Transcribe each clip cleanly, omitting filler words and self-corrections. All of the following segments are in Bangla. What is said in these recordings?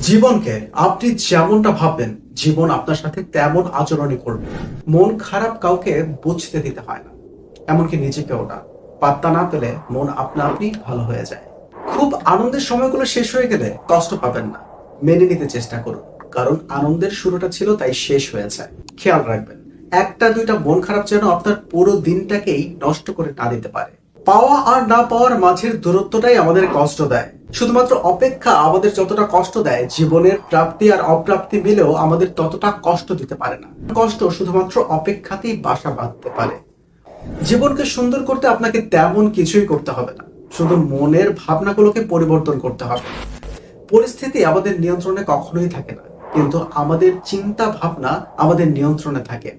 জীবনকে আপনি যেমনটা ভাববেন জীবন আপনার সাথে তেমন আচরণই করবে। মন খারাপ কাউকে বুঝতে দিতে হয় না, এমনকি নিজেকেও না। পাত্তা না পেলে মন আপনা আপনি ভালো হয়ে যায়। খুব আনন্দের সময়গুলো শেষ হয়ে গেলে কষ্ট পাবেন না, মেনে নিতে চেষ্টা করুন। কারণ আনন্দের শুরুটা ছিল, তাই শেষ হয়েছে। খেয়াল রাখবেন, একটা দুইটা মন খারাপ যেন আপনার পুরো দিনটাকেই নষ্ট করে না দিতে পারে। পাওয়া আর না পাওয়ার মাঝের দূরত্বটাই আমাদের কষ্ট দেয়। শুধুমাত্র অপেক্ষা আমাদের যতটা কষ্ট দেয়, জীবনের প্রাপ্তি আর অপ্রাপ্তি মিলেও আমাদের ততটা কষ্ট দিতে পারে না। কষ্ট শুধুমাত্র অপেক্ষাতেই বাসা বাঁধতে পারে। জীবনকে সুন্দর করতে আপনাকে তেমন কিছুই করতে হবে না, শুধু মনের ভাবনাগুলোকে পরিবর্তন করতে হবে। পরিস্থিতি আমাদের নিয়ন্ত্রণে কখনোই থাকে না, কিন্তু আমাদের চিন্তা ভাবনা আমাদের নিয়ন্ত্রণে থাকে।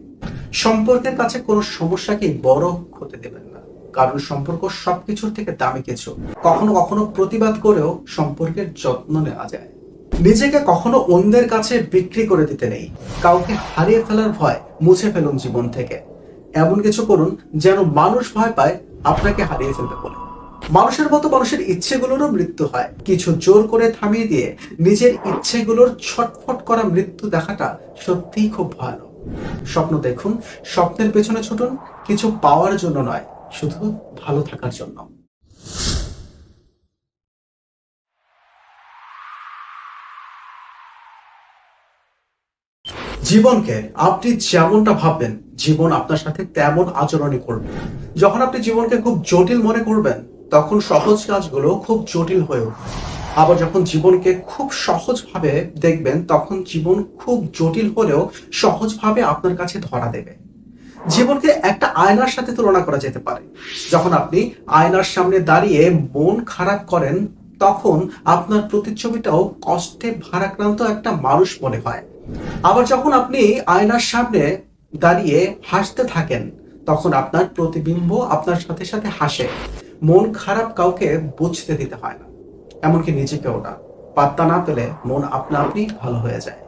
সম্পর্কের কাছে কোনো সমস্যাকে বড় হতে দেবেন না, কারণ সম্পর্ক সবকিছুর থেকে দামি কিছু। কখনো কখনো প্রতিবাদ করেও সম্পর্কের যত্ন নেওয়া যায়। নিজেকে কখনো অন্যের কাছে বিক্রি করে দিতে নেই। কাউকে হারিয়ে ফেলার ভয় মুছে ফেলুন জীবন থেকে। এমন কিছু করুন যেন মানুষ ভয় পায় আপনাকে হারিয়ে ফেলবে বলে। মানুষের মতো মানুষের ইচ্ছেগুলোরও মৃত্যু হয়। কিছু জোর করে থামিয়ে দিয়ে নিজের ইচ্ছেগুলোর ছটফট করা মৃত্যু দেখাটা সত্যিই খুব ভয়ানক। স্বপ্ন দেখুন, স্বপ্নের পেছনে ছুটুন, কিছু পাওয়ার জন্য নয়, শুধু ভালো থাকার জন্য। জীবনকে আপনি যেমনটা ভাববেন জীবন আপনার সাথে তেমন আচরণই করবে। যখন আপনি জীবনকে খুব জটিল মনে করবেন, তখন সহজ কাজগুলো খুব জটিল হয়ে উঠবে। আবার যখন জীবনকে খুব সহজভাবে দেখবেন, তখন জীবন খুব জটিল হলেও সহজভাবে আপনার কাছে ধরা দেবে। জীবনকে একটা আয়নার সাথে তুলনা করা যেতে পারে। যখন আপনি আয়নার সামনে দাঁড়িয়ে মন খারাপ করেন, তখন আপনার প্রতিচ্ছবিটাও কষ্টে ভারাক্রান্ত একটা মানুষ মনে হয়। আবার যখন আপনি আয়নার সামনে দাঁড়িয়ে হাসতে থাকেন, তখন আপনার প্রতিবিম্ব আপনার সাথে সাথে হাসে। মন খারাপ কাউকে বুঝতে দিতে হয় না, এমনকি নিজেকেও না। পাত্তা না পেলে মন আপনা আপনি ভালো হয়ে যায়।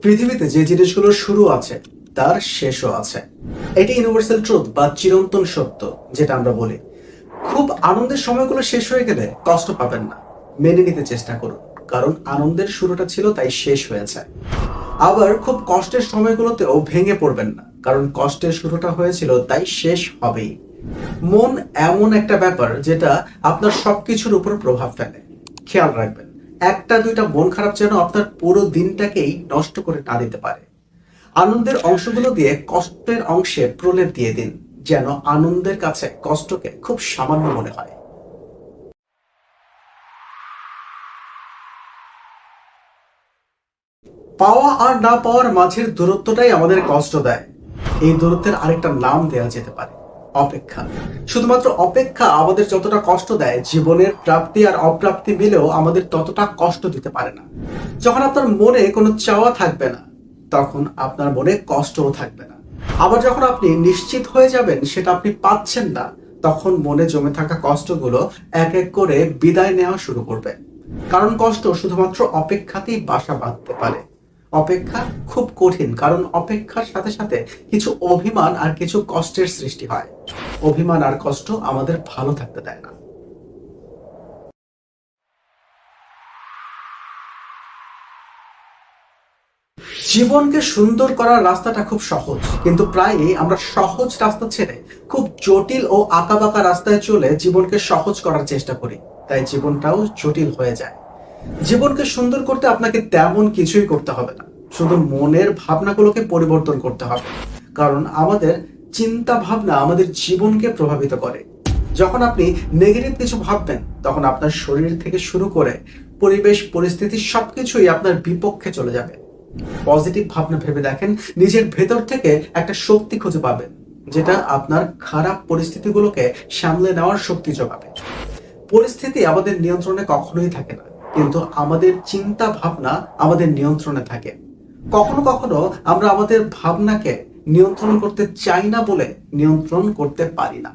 পৃথিবীতে যে জিনিসগুলোর শুরু আছে, তার শেষও আছে। এটি ইউনিভার্সাল ট্রুথ বা চিরন্তন সত্য, যেটা আমরা বলি। খুব আনন্দের সময়গুলো শেষ হয়ে গেলে কষ্ট পাবেন না, মেনে নিতে চেষ্টা করুন। কারণ আনন্দের শুরুটা ছিল, তাই শেষ হয়েছে। আবার খুব কষ্টের সময়গুলোতেও ভেঙে পড়বেন না, কারণ কষ্টের শুরুটা হয়েছিল, তাই শেষ হবেই। মন এমন একটা ব্যাপার যেটা আপনার সবকিছুর উপর প্রভাব ফেলে। খেয়াল রাখবেন, একটা দুইটা মন খারাপ যেন আপনার পুরো দিনটাকেই নষ্ট করে না দিতে পারে। আনন্দের অংশগুলো দিয়ে কষ্টের অংশে প্রলেপ দিয়ে দিন, যেন আনন্দের কাছে কষ্টকে খুব সামান্য মনে হয়। পাওয়া আর না পাওয়ার মাঝের দূরত্বটাই আমাদের কষ্ট দেয়। এই দূরত্বের আরেকটা নাম দেওয়া যেতে পারে অপেক্ষা। শুধুমাত্র অপেক্ষা আমাদের যতটা কষ্ট দেয়, জীবনের প্রাপ্তি আর অপ্রাপ্তি মিলেও আমাদের ততটা কষ্ট দিতে পারে না। যখন আপনার মনে কোনো চাওয়া থাকবে না, তখন আপনার মনে কষ্টও থাকবে না। আবার যখন আপনি নিশ্চিত হয়ে যাবেন সেটা আপনি পাচ্ছেন না, তখন মনে জমে থাকা কষ্টগুলো এক এক করে বিদায় নেওয়া শুরু করবে। কারণ কষ্ট শুধুমাত্র অপেক্ষাতেই বাসা বাঁধতে পারে। অপেক্ষা খুব কঠিন, কারণ অপেক্ষার সাথে সাথে কিছু অভিমান আর কিছু কষ্টের সৃষ্টি হয়। অভিমান আর কষ্ট আমাদের ভালো থাকতে দেয় না। জীবনকে সুন্দর করার রাস্তাটা খুব সহজ, কিন্তু প্রায়ই আমরা সহজ রাস্তা ছেড়ে খুব জটিল ও আঁকাবাঁকা রাস্তায় চলে জীবনকে সহজ করার চেষ্টা করি, তাই জীবনটাও জটিল হয়ে যায়। জীবনকে সুন্দর করতে আপনাকে তেমন কিছুই করতে হবে না, শুধু মনের ভাবনাগুলোকে পরিবর্তন করতে হবে। কারণ আমাদের চিন্তা ভাবনা আমাদের জীবনকে প্রভাবিত করে। যখন আপনি নেগেটিভ কিছু ভাববেন, তখন আপনার শরীর থেকে শুরু করে পরিবেশ পরিস্থিতি সবকিছুই আপনার বিপক্ষে চলে যাবে। পজিটিভ ভাবনা ভেবে দেখেন, নিজের ভেতর থেকে একটা শক্তি খুঁজে পাবেন, যেটা আপনার খারাপ পরিস্থিতিগুলোকে সামলে নেওয়ার শক্তি যোগাবে। পরিস্থিতি আমাদের নিয়ন্ত্রণে কখনোই থাকে না, কিন্তু আমাদের চিন্তা ভাবনা আমাদের নিয়ন্ত্রণে থাকে। কখনো কখনো আমরা আমাদের ভাবনাকে নিয়ন্ত্রণ করতে চাই না বলে নিয়ন্ত্রণ করতে পারি না।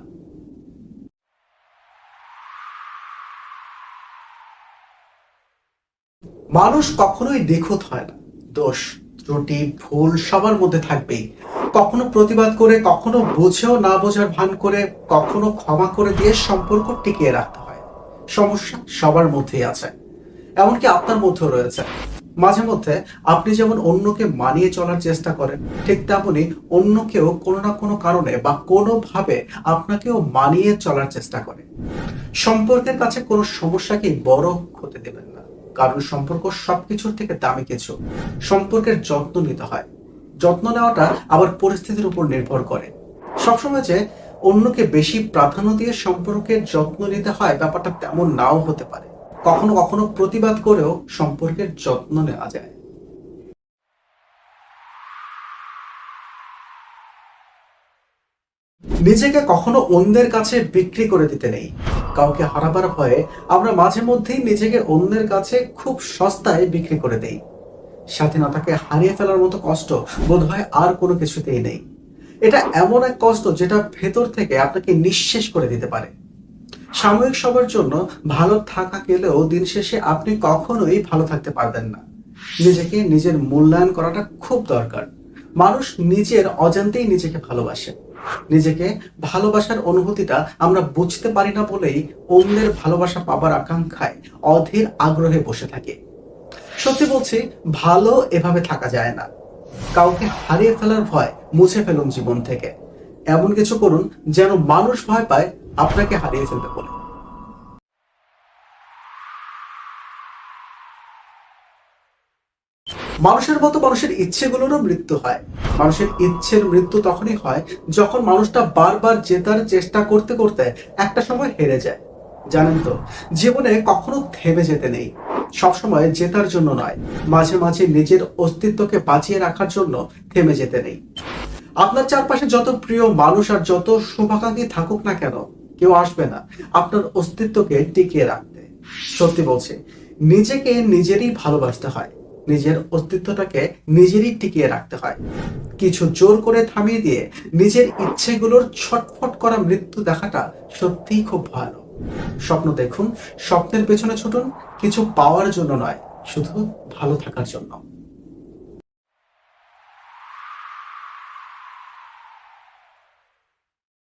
মানুষ কখনোই নিখুঁত হয় না। দোষ, ত্রুটি, ভুল সবার মধ্যে থাকবেই। কখনো প্রতিবাদ করে, কখনো বুঝেও না বোঝার ভান করে, কখনো ক্ষমা করে দিয়ে সম্পর্ক টিকিয়ে রাখতে হয়। সমস্যা সবার মধ্যেই আছে, এমনকি আপনার মধ্যেও রয়েছে। মাঝে মধ্যে আপনি যেমন অন্যকে মানিয়ে চলার চেষ্টা করেন, ঠিক তেমনি অন্য কেউ কোনো না কোনো কারণে বা কোনোভাবে আপনাকেও মানিয়ে চলার চেষ্টা করে। সম্পর্কের কাছে কোনো সমস্যাকেই বড় হতে দেবেন না, কারণ সম্পর্ক সবকিছুর থেকে দামি কিছু। সম্পর্কের যত্ন নিতে হয়, যত্ন নেওয়াটা আবার পরিস্থিতির উপর নির্ভর করে। সবসময় যে অন্যকে বেশি প্রাধান্য দিয়ে সম্পর্কের যত্ন নিতে হয়, ব্যাপারটা তেমন নাও হতে পারে। কখনো কখনো প্রতিবাদ করেও সম্পর্কের যত্ন নেওয়া যায়। নিজেকে কখনো অন্যের কাছে বিক্রি করে দিতে নেই। কাউকে হারাবার ভয়ে আমরা মাঝে মধ্যেই নিজেকে অন্যের কাছে খুব সস্তায় বিক্রি করে দেই। স্বাধীনতাকে হারিয়ে ফেলার মতো কষ্ট বোধহয় আর কোনো কিছুতেই নেই। এটা এমন এক কষ্ট যেটা ভেতর থেকে আপনাকে নিঃশেষ করে দিতে পারে। সাময়িক সময়ের জন্য ভালো থাকা গেলেও দিন শেষে আপনি কখনোই ভালো থাকতে পারবেন না। নিজেকে নিজের মূল্যায়ন করাটা খুব দরকার। মানুষ নিজের অজান্তেই নিজেকে ভালোবাসে। নিজেকে ভালোবাসার অনুভূতিটা আমরা বুঝতে পারি না বলেই অন্যের ভালোবাসা পাবার আকাঙ্ক্ষায় অধীর আগ্রহে বসে থাকি। সত্যি বলছি, ভালো এভাবে থাকা যায় না। কাউকে হারিয়ে ফেলার ভয় মুছে ফেলুন জীবন থেকে। এমন কিছু করুন যেন মানুষ ভয় পায় আপনাকে হারিয়ে ফেলবে বলে। মানুষের মতো মানুষের ইচ্ছেগুলোরও মৃত্যু হয়। মানুষের ইচ্ছের মৃত্যু তখনই হয় যখন মানুষটা বারবার জেতার চেষ্টা করতে করতে একটা সময় হেরে যায়। জানেন তো, জীবনে কখনো থেমে যেতে নেই। সবসময় জেতার জন্য নয়, মাঝে মাঝে নিজের অস্তিত্বকে বাঁচিয়ে রাখার জন্য থেমে যেতে নেই। আপনার চারপাশে যত প্রিয় মানুষ আর যত শুভাকাঙ্ক্ষী থাকুক না কেন, কেউ আসবে না আপনার অস্তিত্বকে টিকিয়ে রাখতে। সত্যি বলছি, নিজেকে নিজেরই ভালোবাসতে হয়, নিজের অস্তিত্বটাকে নিজেরই টিকিয়ে রাখতে হয়। কিছু জোর করে থামিয়ে দিয়ে নিজের ইচ্ছেগুলোর ছটফট করা মৃত্যু দেখাটা সত্যিই খুব ভয়ানক। স্বপ্ন দেখুন, স্বপ্নের পেছনে ছুটুন, কিছু পাওয়ার জন্য নয়, শুধু ভালো থাকার জন্য।